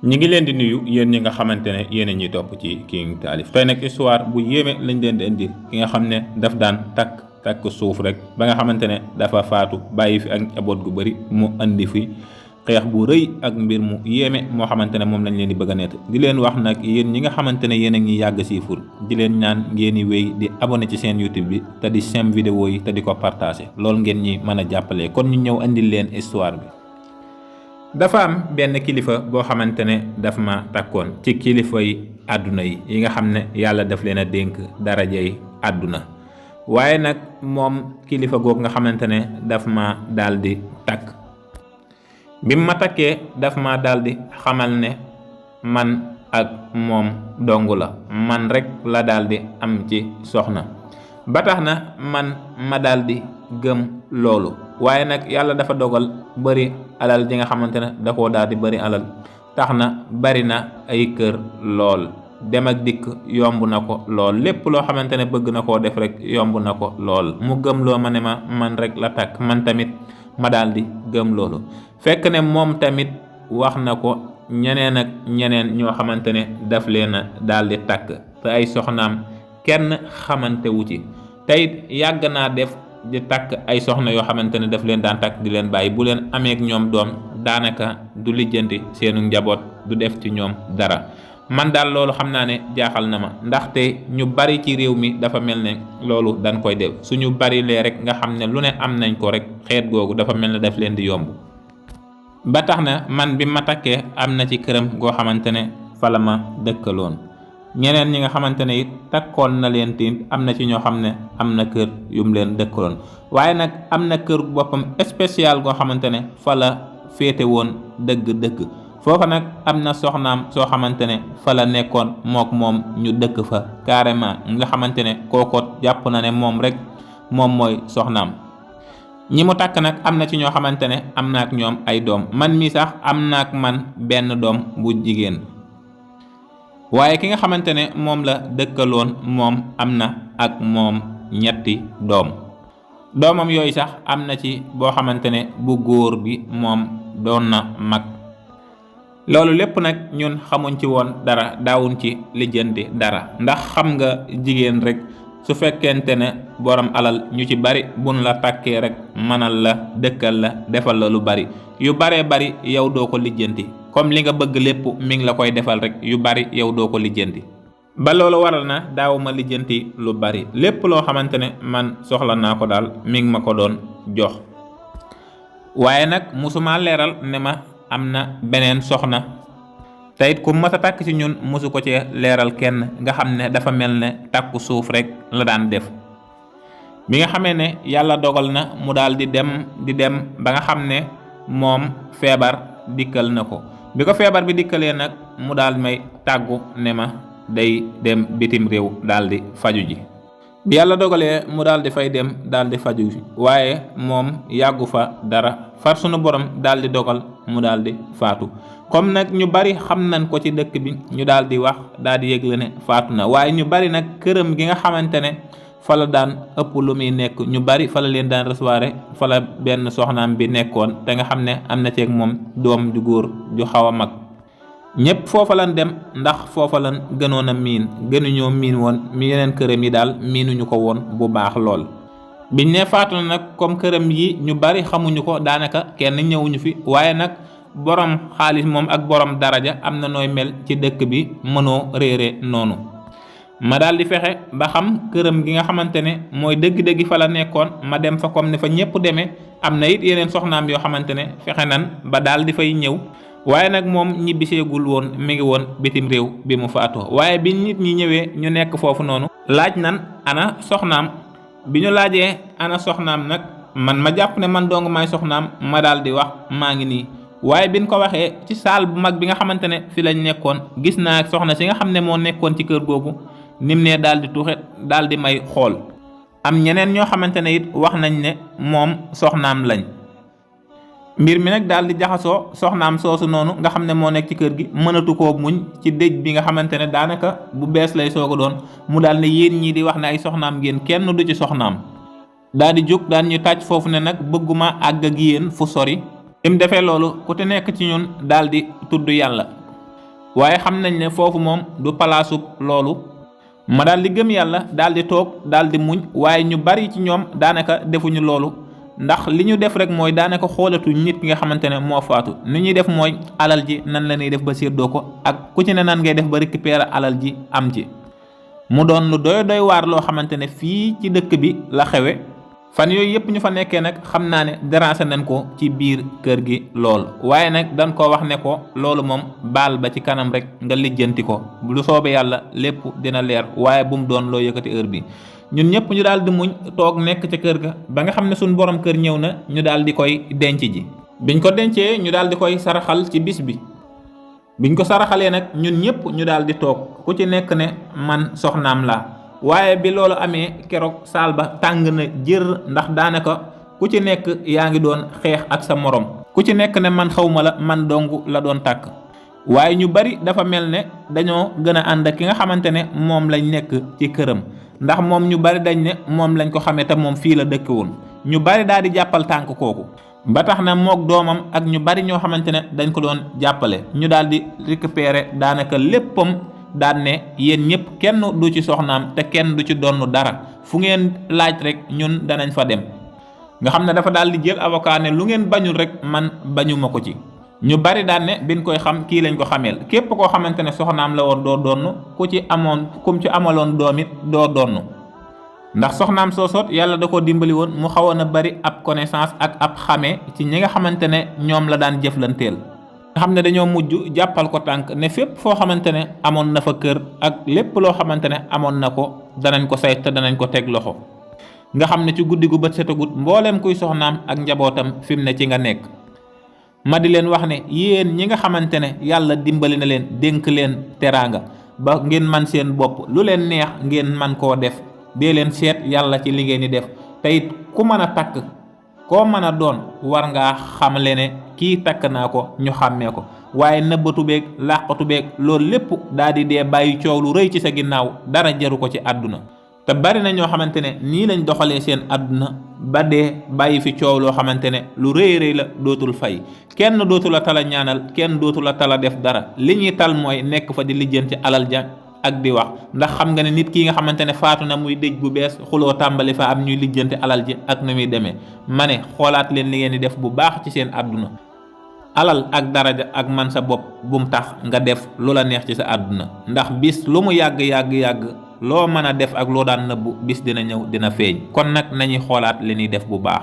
ñi ngi leen di nuyu yéen ñi nga xamante ne yéen a ñuy topp ci King Taalif tey nag histoire bu yéeme lañ leen di indil ki nga xam ne daf daan takk suuf rek ba nga xamante ne dafa faatu bàyyi fi ak njaboot gu bëri mu indi fi xeex bu rëy ak mbir mu yéeme moo xamante ne moom lañ leen di bëgg a nett di leen wax nag yéen ñi nga xamante ne yéen a ngi yàgg siiful di leen ñaan ngeen di wéy di abonné ci seen YouTube bi te di sem vidéo yi te di ko partagé loolu ngeen ñi mën a jàppale kon ñu ñëw indil leen histoire bi. dafa am benn kilifa boo xamante ne daf ma takkoon ci kilifa yi àdduna yi nga xam ne yàlla daf leen a dénk darajay àdduna waaye nag moom kilifa googu nga xamante ne daf ma daal di takk bi ma takkee daf ma daal di xamal ne man ak moom dong la man rek la daal di am ci soxna ba tax na man ma daal di gëm loolu waaye nag yàlla dafa dogal bari alal ji nga xamante ne da koo daal di bari alal tax na bari na ay kër lool dem ak dikk yomb na ko lool lépp loo xamante ne bëgg na koo def rek yomb na ko lool mu gëm loo ma ne ma man rek la takk man tamit ma daal di gëm loolu fekk ne moom tamit wax na ko ñeneen ak ñeneen ñoo xamante ne daf leen a daal di takk te ay soxnaam kenn xamante wu ci tey yàgg naa def di takk ay soxna yoo xamante ne daf leen daan takk di leen bàyyi bu leen amee ak ñoom doom daanaka du lijjanti seenu njaboot du def ci ñoom dara man daal loolu xam naa ne jaaxal na ma ndaxte ñu bari ci réew mi dafa mel ne loolu dañ koy def suñu bari lee rek nga xam ne lu ne am nañ ko rek xeet googu dafa mel ne daf leen di yomb ba tax na man bi ma takkee am na ci këram goo xamante ne fa la ma dëkkaloon ñeneen ñi nga xamante ne it takkoon na leen tiit am na ci ñoo xam ne am na kër yum leen dëkkaloon waaye nag am na kër boppam spécial goo xamante ne fa la féete woon dëgg-dëgg foofa nag am na soxnaam soo xamante ne fa la nekkoon mook moom ñu dëkk fa carrément nga xamante ne kookoot jàpp na ne moom rek moom mooy soxnaam ñi mu takk nag am na ci ñoo xamante ne am na ak ñoom ay doom man mii sax am na ak man benn doom bu jigéen waaye ki nga xamante ne moom la dëkkaloon moom am na ak moom ñetti doomam yooyu sax am na ci boo xamante ne bu góor bi moom doon na mag loolu lépp nag ñun xamuñ ci woon dara daawuñ ci lijjanti dara ndax xam nga jigéen rek su fekkente ne borom alal ñu ci bari buñ la takkee rek mënal la dëkkal la defal la lu bari yu baree bari yow doo ko lijjanti comme li nga bëgg lépp mi ngi la koy defal rek yu bari yow doo ko lijjanti ba loolu waral na daawuma lijjanti lu bari lépp loo xamante ne man soxla naa ko daal mi ngi ma ko doon jox waaye nag musuma leeral ne ma am na beneen soxna te it ku mas a takk ci ñun mosu ko cee leeral kenn nga xam ne dafa mel ne takku suuf rek la daan def bi nga xamee ne yàlla dogal na mu daal di dem ba nga xam ne moom feebar dikkal na ko bi ko feebar bi dikkalee nag mu daal may tàggu ne ma day dem bitim réew daal di faju ji bi yàlla dogalee mu daal di fay dem daal di faju ji waaye moom yàggu fa dara far sunu borom daal di dogal mu daal di faatu comme nag ñu bari xam nañ ko ci dëkk bi ñu daal di wax daal di yëgle ne faatu na waaye ñu bari nag këram gi nga xamante ne fa la daan ëpp lu muy nekk ñu bari fa la leen daan recevoir fa la benn soxnaam bi nekkoon te nga xam ne am na ceeg moom doom ju góor ju xaw a mag ñëpp foofa lan dem ndax foofa lan gënoon a miin gënuñoo miin woon mi yeneen këram yi daal miinuñu ko woon bu baax lool biñ ne faatu na nag comme këram yi ñu bari xamuñu ko daanaka kenn ñëwuñu fi waaye nag borom xaalis moom ak borom daraja am na nooy mel ci dëkk bi mënoo réere noonu ma daal di fexe ba xam këram gi nga xamante ne mooy dëgg-dëgg fa la nekkoon ma dem fa comme ne fa ñëpp demee am na it yeneen soxnaam yoo xamante ne fexe nan ba daal di fay ñëw waaye nag moom ñibbiseegul woon mi ngi woon bitim réew bi mu faatoo waaye bi nit ñi ñëwee ñu nekk foofu noonu laaj nan ana soxnaam bi ñu laajee ana soxnaam nag man ma jàpp ne man dong may soxnaam ma daal di wax maa ngi nii waaye biñ ko waxee ci saal bu mag bi nga xamante ne fi lañ nekkoon gis naa soxna si nga xam ne moo nekkoon ci kër googu nim ne daal di tuxe daal di may xool am ñeneen ñoo xamante ne it wax nañ ne moom soxnaam lañ mbir mi nag daal di jaxasoo soxnaam soosu noonu nga xam ne moo nekk ci kër gi mënatu koo muñ ci dëj bi nga xamante ne daanaka bu bees lay soog a doon mu daal ne yéen ñii di wax ne ay soxnaam ngeen kenn du ci soxnaam daal di jóg daan ñu tàcc foofu ne nag bëgguma àgg ak yéen fu sori. bi mu defee loolu ku te nekk ci ñun daal di tudd yàlla waaye xam nañ ne foofu moom du palaasub loolu. ma daal di gëm yàlla daal di toog daal di muñ, waaye ñu bari ci ñoom daanaka defuñu loolu, ndax li ñu def rek mooy daanaka xoolatuñ nit ki nga xamante ne moo faatu. ni ñuy def mooy alal ji nan la ñuy def ba séddoo ko, ak ku ci ne nan ngay def ba récupérer alal ji am ci. mu doon lu doy waar loo xamante ne fii ci dëkk bi la xewe. fan yooyu yëpp ñu fa nekkee nag xam naa ne déranger nañ ko ci biir kër gi lool, waaye nag dañ ko wax ne ko loolu moom baal ba ci kanam rek nga lijjanti ko, lu soobee yàlla lépp dina leer, waaye bu mu doon loo yëkkati heure bi. ñun ñëpp ñu daal di muñ toog nekk ca kër ga ba nga xam ne suñ borom kër ñëw na, ñu daal di koy denc ji. biñ ko dencee ñu daal di koy saraxal ci bis bi. biñ ko saraxalee nag ñun ñëpp ñu daal di toog ku ci nekk ne man soxnaam laa. waaye bi loolu amee keroog saal ba tàng na jër, ndax daanaka ku ci nekk yaa ngi doon xeex ak sa morom, ku ci nekk ne man xawma la, man dong la doon tàkk. waaye ñu bari dafa mel ne dañoo gën a ànd ak ki nga xamante ne moom lañ nekk ci këram, ndax moom ñu bari dañ ne moom lañ ko xamee te moom fii la dëkk woon. ñu bari daal di jàppal tànk kooku ba tax na mook doomam ak ñu bari ñoo xamante ne dañ ko doon jàppale, ñu daal di récupérer daanaka léppam. daan ne yéen ñëpp kenn du ci soxnaam te kenn du ci donn dara, fu ngeen laaj rek ñun danañ fa dem. nga xam ne dafa daal di jël avocat ne lu ngeen bañul rek man bañuma ko ci. ñu bari daan ne biñ koy xam kii lañ ko xameel, képp koo xamante ne soxnaam la woon doo donn, kum ci amaloon doom it doo donn. ndax soxnaam soosoot yàlla da ko dimbali woon mu xawoon a bari ab connaissance ak ab xame ci ñi nga xamante ne ñoom la daan jëflanteel. nga xam ne dañoo mujj jàppal ko tànk ne fépp foo xamante ne amoon na fa kër ak lépp loo xamante ne amoon na ko danañ ko sayt te danañ ko teg loxo. nga xam ne ci guddi gu bët setagut mbooleem kuy soxnaam ak njabootam fi mu ne ci nga nekk. ma di leen wax ne yéen ñi nga xamante ne yàlla dimbali na leen dénk leen teraanga ba ngeen man seen bopp lu leen neex ngeen man koo def, dee leen seet yàlla ci li ngeen di def. te it ku mën a takk koo mën a doon war ngaa xamle ne kii takk naa ko ñu xàmmee ko, waaye nëbbatu beeg làqatu beeg loolu lépp daal di dee bàyyi coow lu rëy ci sa ginnaaw dara jaru ko ci àdduna. te bari na ñoo xamante ne nii lañ doxalee seen àdduna ba dee bàyyi fi coow loo xamante ne lu rëy la dootul fay. kenn dootu la tala ñaanal, kenn dootu la tala def dara, li ñuy tal mooy nekk fa di lijjanti alal ja ak di wax. ndax xam nga ne nit ki nga xamante ne faatu na muy dëj bu bees xuloo tàmbali fa am ñuy lijjanti alal ji ak nu muy demee. ma ne xoolaat leen li ngeen di def bu baax ci seen àdduna. alal ak daraja ak man sa bopp bum tax nga def lu la neex ci sa àdduna, ndax bis lu mu yàgg loo mën a def ak loo daan nëbbu bis dina ñëw dina feeñ. kon nag nañuy xoolaat li ñuy def bu baax.